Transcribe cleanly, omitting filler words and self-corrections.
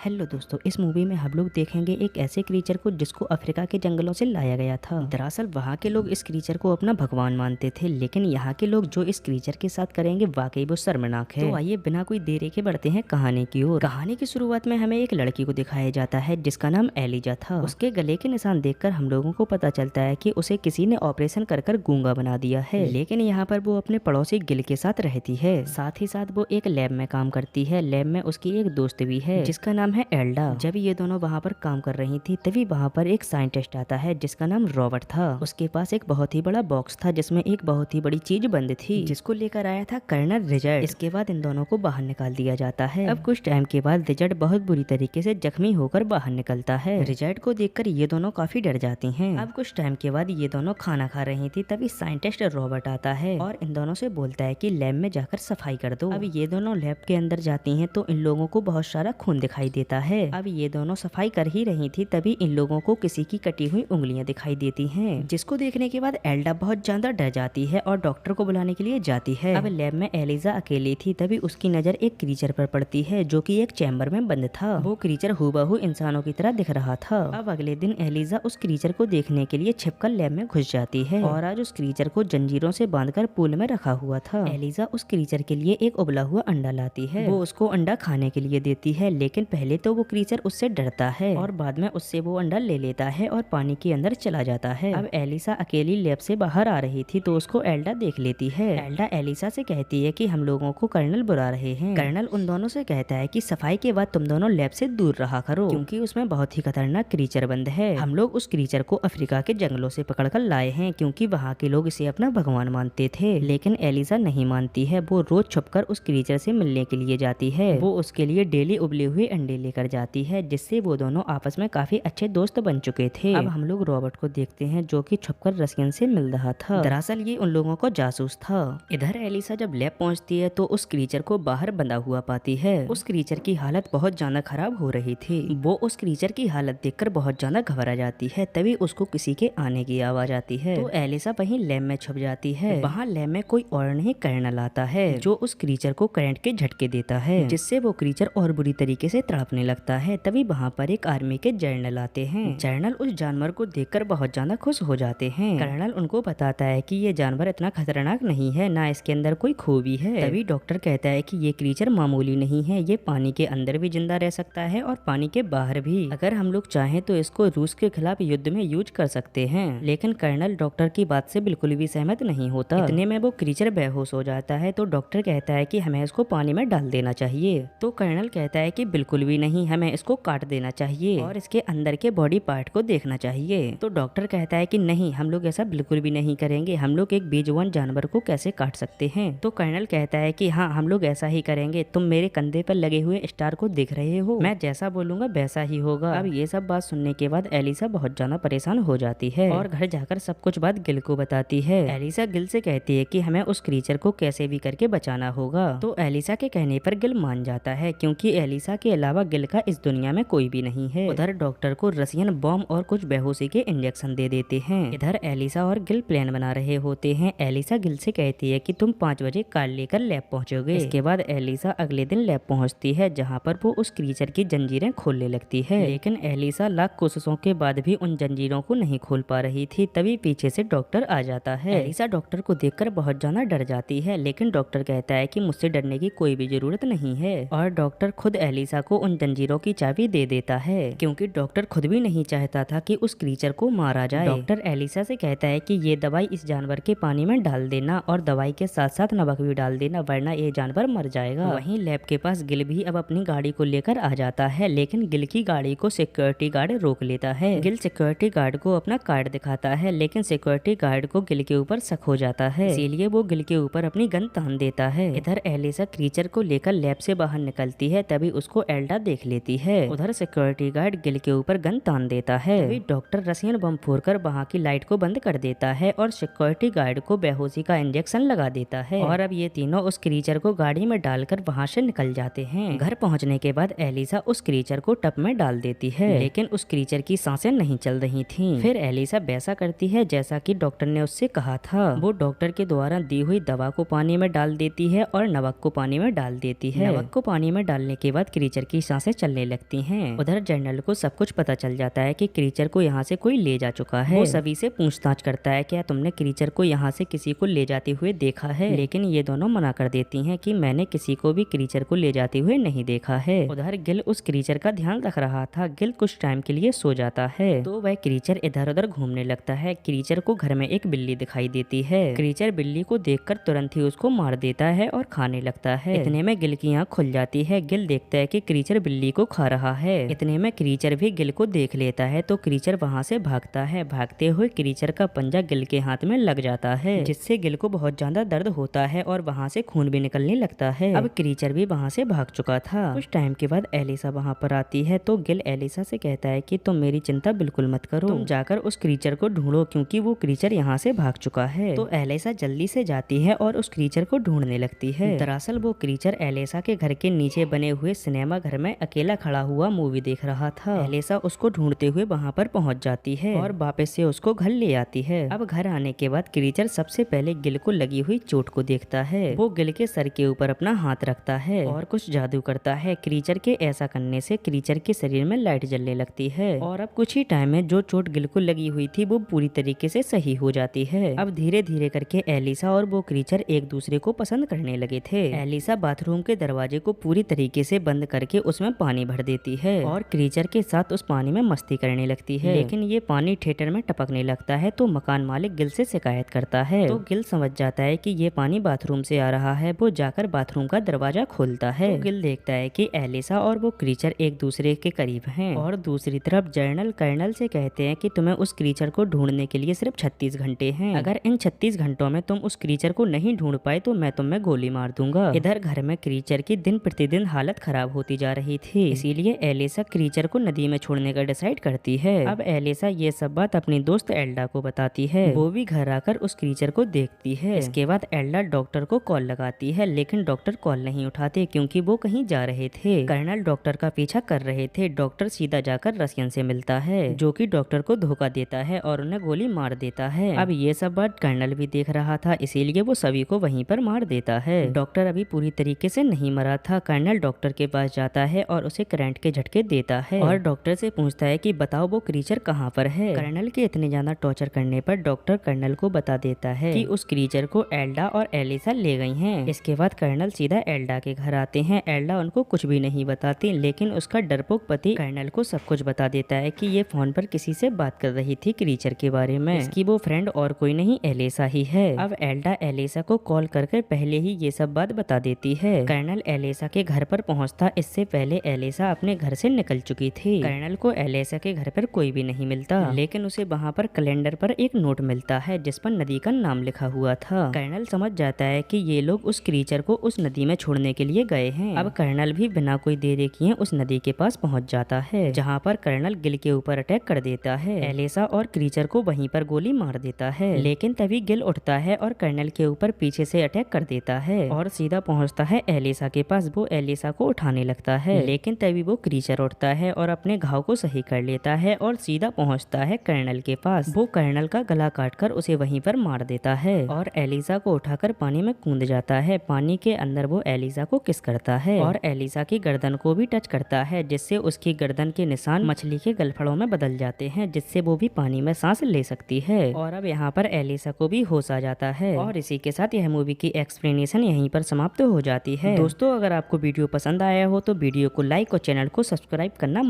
Hello दोस्तों, इस movie में हम लोग देखेंगे एक ऐसे क्रीचर को जिसको अफ्रीका के जंगलों से लाया गया था। दरअसल वहाँ के लोग इस क्रीचर को अपना भगवान मानते थे, लेकिन यहाँ के लोग जो इस क्रीचर के साथ करेंगे वाकई वो शर्मनाक है। तो आइए बिना कोई देरी के बढ़ते हैं कहानी की ओर। कहानी की शुरुआत में हमें एक लड़की को दिखाया जाता है जिसका नाम एलिजा था। उसके गले के निशान देखकर हम लोगों को पता चलता है कि उसे किसी ने ऑपरेशन कर गूंगा बना दिया है। लेकिन यहाँ पर वो अपने पड़ोसी गिल के साथ रहती है। साथ ही साथ वो एक लैब में काम करती है। लैब में उसकी एक दोस्त भी है जिसका नाम है एल्डा। जब ये दोनों वहाँ पर काम कर रही थी तभी वहाँ पर एक साइंटिस्ट आता है जिसका नाम रॉबर्ट था। उसके पास एक बहुत ही बड़ा बॉक्स था जिसमें एक बहुत ही बड़ी चीज बंद थी जिसको लेकर आया था कर्नल रिचर्ड। इसके बाद इन दोनों को बाहर निकाल दिया जाता है। अब कुछ टाइम के बाद रिचर्ड बहुत बुरी तरीके से जख्मी होकर बाहर निकलता है। रिचर्ड को देखकर ये दोनों काफी डर जाती हैं। अब कुछ टाइम के बाद ये दोनों खाना खा रही थी तभी साइंटिस्ट रॉबर्ट आता है और इन दोनों से बोलता है कि लैब में जाकर सफाई कर दो। अब ये दोनों लैब के अंदर जाती हैं तो इन लोगों को बहुत सारा खून दिखाई देता है। अब ये दोनों सफाई कर ही रही थी तभी इन लोगों को किसी की कटी हुई उंगलियां दिखाई देती हैं, जिसको देखने के बाद एल्डा बहुत ज्यादा डर जाती है और डॉक्टर को बुलाने के लिए जाती है। अब लैब में एलिजा अकेली थी तभी उसकी नजर एक क्रीचर पर पड़ती है जो कि एक चैम्बर में बंद था। वो क्रीचर हूबहू इंसानों की तरह दिख रहा था। अब अगले दिन एलिजा उस क्रीचर को देखने के लिए छिपकर लैब में घुस जाती है और आज उस क्रीचर को जंजीरों से बांधकर पूल में रखा हुआ था। एलिजा उस क्रीचर के लिए एक उबला हुआ अंडा लाती है। वो उसको अंडा खाने के लिए देती है, लेकिन पहले तो वो क्रीचर उससे डरता है और बाद में उससे वो अंडा ले लेता है और पानी के अंदर चला जाता है। अब एलिसा अकेली लैब से बाहर आ रही थी तो उसको एल्डा देख लेती है। एल्डा एलिसा से कहती है कि हम लोगों को कर्नल बुला रहे हैं। कर्नल उन दोनों से कहता है कि सफाई के बाद तुम दोनों लैब से दूर रहा करो क्योंकि उसमें बहुत ही खतरनाक क्रीचर बंद है। हम लोग उस क्रीचर को अफ्रीका के जंगलों से पकड़कर लाए हैं क्योंकि वहाँ के लोग इसे अपना भगवान मानते थे। लेकिन एलिसा नहीं मानती है। वो रोज छुपकर उस क्रीचर से मिलने के लिए जाती है। वो उसके लिए डेली उबले हुए अंडे लेकर जाती है जिससे वो दोनों आपस में काफी अच्छे दोस्त बन चुके थे। अब हम लोग रॉबर्ट को देखते हैं जो कि छुपकर रसियन से मिल रहा था। दरअसल ये उन लोगों को जासूस था। इधर एलिसा जब लैब पहुंचती है तो उस क्रीचर को बाहर बंधा हुआ पाती है। उस क्रीचर की हालत बहुत ज्यादा खराब हो रही थी। वो उस क्रीचर की हालत देखकर बहुत ज्यादा घबरा जाती है। तभी उसको किसी के आने की आवाज आती है तो एलिसा वहीं लैब में छुप जाती है। वहाँ लैब में कोई और नहीं कर्नल आता है जो उस क्रीचर को करंट के झटके देता है जिससे वो क्रीचर और बुरी तरीके से तड़पने लगता है। तभी वहाँ पर एक आर्मी के जर्नल आते हैं। जर्नल उस जानवर को देखकर बहुत ज्यादा खुश हो जाते हैं। कर्नल उनको बताता है कि ये जानवर इतना खतरनाक नहीं है, ना इसके अंदर कोई खूबी है। तभी डॉक्टर कहता है कि ये क्रीचर मामूली नहीं है, ये पानी के अंदर भी जिंदा रह सकता है और पानी के बाहर भी। अगर हम लोग चाहें तो इसको रूस के खिलाफ युद्ध में यूज कर सकते हैं। लेकिन कर्नल डॉक्टर की बात से बिल्कुल भी सहमत नहीं होता। इतने में वो क्रीचर बेहोश हो जाता है तो डॉक्टर कहता है कि हमें इसको पानी में डाल देना चाहिए। तो कर्नल कहता है कि बिल्कुल भी नहीं, हमें इसको काट देना चाहिए और इसके अंदर के बॉडी पार्ट को देखना चाहिए। तो डॉक्टर कहता है कि नहीं, हम लोग ऐसा बिल्कुल भी नहीं करेंगे। हम लोग एक बेजुबान जानवर को कैसे काट सकते हैं। तो कर्नल कहता है कि हाँ, हम लोग ऐसा ही करेंगे। तुम मेरे कंधे पर लगे हुए स्टार को देख रहे हो, मैं जैसा बोलूंगा वैसा ही होगा। अब ये सब बात सुनने के बाद एलिसा बहुत ज्यादा परेशान हो जाती है और घर जाकर सब कुछ बात गिल को बताती है। एलिसा गिल से कहती है कि हमें उस क्रीचर को कैसे भी करके बचाना होगा। तो एलिसा के कहने पर गिल मान जाता है क्योंकि एलिसा के अलावा गिल का इस दुनिया में कोई भी नहीं है। उधर डॉक्टर को रसियन बॉम्ब और कुछ बेहोशी के इंजेक्शन दे देते हैं। इधर एलिसा और गिल प्लान बना रहे होते हैं। एलिसा गिल से कहती है कि तुम 5 बजे कार लेकर लैब पहुंचोगे। इसके बाद एलिसा अगले दिन लैब पहुंचती है जहां पर वो उस क्रीचर की जंजीरें खोलने लगती है। लेकिन एलिसा लाख कोशिशों के बाद भी उन जंजीरों को नहीं खोल पा रही थी। तभी पीछे से डॉक्टर आ जाता है। एलिसा डॉक्टर को देखकर बहुत ज्यादा डर जाती है, लेकिन डॉक्टर कहता है कि मुझसे डरने की कोई भी जरूरत नहीं है और डॉक्टर खुद एलिसा को उन जंजीरों की चाबी दे देता है क्योंकि डॉक्टर खुद भी नहीं चाहता था कि उस क्रीचर को मारा जाए। डॉक्टर एलिसा से कहता है कि ये दवाई इस जानवर के पानी में डाल देना और दवाई के साथ साथ नमक भी डाल देना, वरना ये जानवर मर जाएगा। वहीं लैब के पास गिल भी अब अपनी गाड़ी को लेकर आ जाता है, लेकिन गिल की गाड़ी को सिक्योरिटी गार्ड रोक लेता है। गिल सिक्योरिटी गार्ड को अपना कार्ड दिखाता है, लेकिन सिक्योरिटी गार्ड को गिल के ऊपर शक हो जाता है, इसीलिए वो गिल के ऊपर अपनी गन तान देता है। इधर एलिसा क्रीचर को लेकर लैब से बाहर निकलती है तभी उसको एल्डा देख लेती है। उधर सिक्योरिटी गार्ड गिल के ऊपर गन तान देता है। तभी डॉक्टर रसियन बम फोड़कर वहाँ की लाइट को बंद कर देता है और सिक्योरिटी गार्ड को बेहोशी का इंजेक्शन लगा देता है और अब ये तीनों उस क्रीचर को गाड़ी में डालकर वहाँ से निकल जाते हैं। घर पहुँचने के बाद एलिसा उस क्रीचर को टब में डाल देती है, लेकिन उस क्रीचर की सांसें नहीं चल रही थी। फिर एलिसा वैसा करती है जैसा कि डॉक्टर ने उससे कहा था। वो डॉक्टर के द्वारा दी हुई दवा को पानी में डाल देती है और नमक को पानी में डाल देती है। नमक को पानी में डालने के बाद क्रीचर की सांसें चलने लगती हैं। उधर जनरल को सब कुछ पता चल जाता है कि क्रीचर को यहाँ से कोई ले जा चुका है। वो सभी से पूछताछ करता है, क्या तुमने क्रीचर को यहाँ से किसी को ले जाते हुए देखा है? लेकिन ये दोनों मना कर देती हैं कि मैंने किसी को भी क्रीचर को ले जाते हुए नहीं देखा है। उधर गिल उस क्रीचर का ध्यान रख रहा था। गिल कुछ टाइम के लिए सो जाता है तो वह क्रीचर इधर उधर घूमने लगता है। क्रीचर को घर में एक बिल्ली दिखाई देती है। क्रीचर बिल्ली को देखकर तुरंत ही उसको मार देता है और खाने लगता है। इतने में गिल की आंख खुल जाती है। गिल देखता है कि क्रीचर बिल्ली को खा रहा है। इतने में क्रीचर भी गिल को देख लेता है तो क्रीचर वहाँ से भागता है। भागते हुए क्रीचर का पंजा गिल के हाथ में लग जाता है, जिससे गिल को बहुत ज्यादा दर्द होता है और वहाँ से खून भी निकलने लगता है। अब क्रीचर भी वहाँ से भाग चुका था। कुछ टाइम के बाद एलिसा वहाँ पर आती है तो गिल एलिसा से कहता है कि तुम मेरी चिंता बिल्कुल मत करो, तुम जाकर उस क्रीचर को ढूंढो क्योंकि वो क्रीचर यहाँ से भाग चुका है। तो एलिसा जल्दी से जाती है और उस क्रीचर को ढूंढने लगती है। दरअसल वो क्रीचर एलिसा के घर के नीचे बने हुए सिनेमा घर में अकेला खड़ा हुआ मूवी देख रहा था। एलिसा उसको ढूंढते हुए वहाँ पर पहुँच जाती है और वापस से उसको घर ले आती है। अब घर आने के बाद क्रीचर सबसे पहले गिल को लगी हुई चोट को देखता है। वो गिल के सर के ऊपर अपना हाथ रखता है और कुछ जादू करता है। क्रीचर के ऐसा करने से क्रीचर के शरीर में लाइट जलने लगती है और अब कुछ ही टाइम में जो चोट गिल को लगी हुई थी वो पूरी तरीके से सही हो जाती है। अब धीरे धीरे करके एलिसा और वो क्रीचर एक दूसरे को पसंद करने लगे थे। एलिसा बाथरूम के दरवाजे को पूरी तरीके से बंद करके उसमें पानी भर देती है और क्रीचर के साथ उस पानी में मस्ती करने लगती है। लेकिन ये पानी थिएटर में टपकने लगता है तो मकान मालिक गिल से शिकायत करता है। तो गिल समझ जाता है कि ये पानी बाथरूम से आ रहा है। वो जाकर बाथरूम का दरवाजा खोलता है तो गिल देखता है कि एलिसा और वो क्रीचर एक दूसरे के करीब हैं। और दूसरी तरफ जर्नल कर्नल से कहते हैं कि तुम्हें उस क्रीचर को ढूंढने के लिए सिर्फ 36 घंटे हैं। अगर इन 36 घंटों में तुम उस क्रीचर को नहीं ढूंढ पाए तो मैं तुम्हें गोली मार दूंगा। इधर घर में क्रीचर की दिन प्रतिदिन हालत खराब होती जा रही थी, इसीलिए एलिसा क्रीचर को नदी में छोड़ने का डिसाइड करती है। अब एलिसा ये सब बात अपनी दोस्त एल्डा को बताती है। वो भी घर आकर उस क्रीचर को देखती है। इसके बाद एल्डा डॉक्टर को कॉल लगाती है, लेकिन डॉक्टर कॉल नहीं उठाते क्योंकि वो कहीं जा रहे थे। कर्नल डॉक्टर का पीछा कर रहे थे। डॉक्टर सीधा जाकर रसियन से मिलता है जो कि डॉक्टर को धोखा देता है और उन्हें गोली मार देता है। अब ये सब बात कर्नल भी देख रहा था, इसीलिए वो सभी को वहीं पर मार देता है। डॉक्टर अभी पूरी तरीके से नहीं मरा था। कर्नल डॉक्टर के पास जाता है और उसे करंट के झटके देता है और डॉक्टर से पूछता है कि बताओ वो क्रीचर कहाँ पर है। कर्नल के इतने ज्यादा टॉर्चर करने पर डॉक्टर कर्नल को बता देता है कि उस क्रीचर को एल्डा और एलिसा ले गई हैं। इसके बाद कर्नल सीधा एल्डा के घर आते हैं। एल्डा उनको कुछ भी नहीं बताती, लेकिन उसका डरपोक पति कर्नल को सब कुछ बता देता है कि ये फोन पर किसी से बात कर रही थी क्रीचर के बारे में। इसकी वो फ्रेंड और कोई नहीं एलिसा ही है। अब एल्डा एलिसा को कॉल करके पहले ही ये सब बात बता देती है। कर्नल एलिसा के घर पर पहुंचता इससे पहले एलिसा अपने घर से निकल चुकी थी। कर्नल को एलिसा के घर पर कोई भी नहीं मिलता, लेकिन उसे वहाँ पर कैलेंडर पर एक नोट मिलता है जिस पर नदी का नाम लिखा हुआ था। कर्नल समझ जाता है कि ये लोग उस क्रीचर को उस नदी में छोड़ने के लिए गए हैं। अब कर्नल भी बिना कोई देरी किए उस नदी के पास पहुंच जाता है, जहां पर कर्नल गिल के ऊपर अटैक कर देता है। एलिसा और क्रीचर को वहीं पर गोली मार देता है, लेकिन तभी गिल उठता है और कर्नल के ऊपर पीछे से अटैक कर देता है और सीधा पहुंचता है एलिसा के पास। वो एलिसा को उठाने लगता है, लेकिन तभी वो क्रीचर उठता है और अपने घाव को सही कर लेता है और सीधा पहुंचता है कर्नल के पास। वो कर्नल का गला काटकर उसे वहीं पर मार देता है और एलिसा को उठाकर पानी में कूद जाता है। पानी के अंदर वो एलिसा को किस करता है और एलिसा की गर्दन को भी टच करता है, जिससे उसकी गर्दन के निशान मछली के गलफड़ों में बदल जाते हैं, जिससे वो भी पानी में सांस ले सकती है। और अब यहाँ पर एलिसा को भी होश आ जाता है। और इसी के साथ यह मूवी की एक्सप्लेनेशन यहीं पर समाप्त हो जाती है। दोस्तों, अगर आपको वीडियो पसंद आया हो तो वीडियो को लाइक और चैनल को सब्सक्राइब करना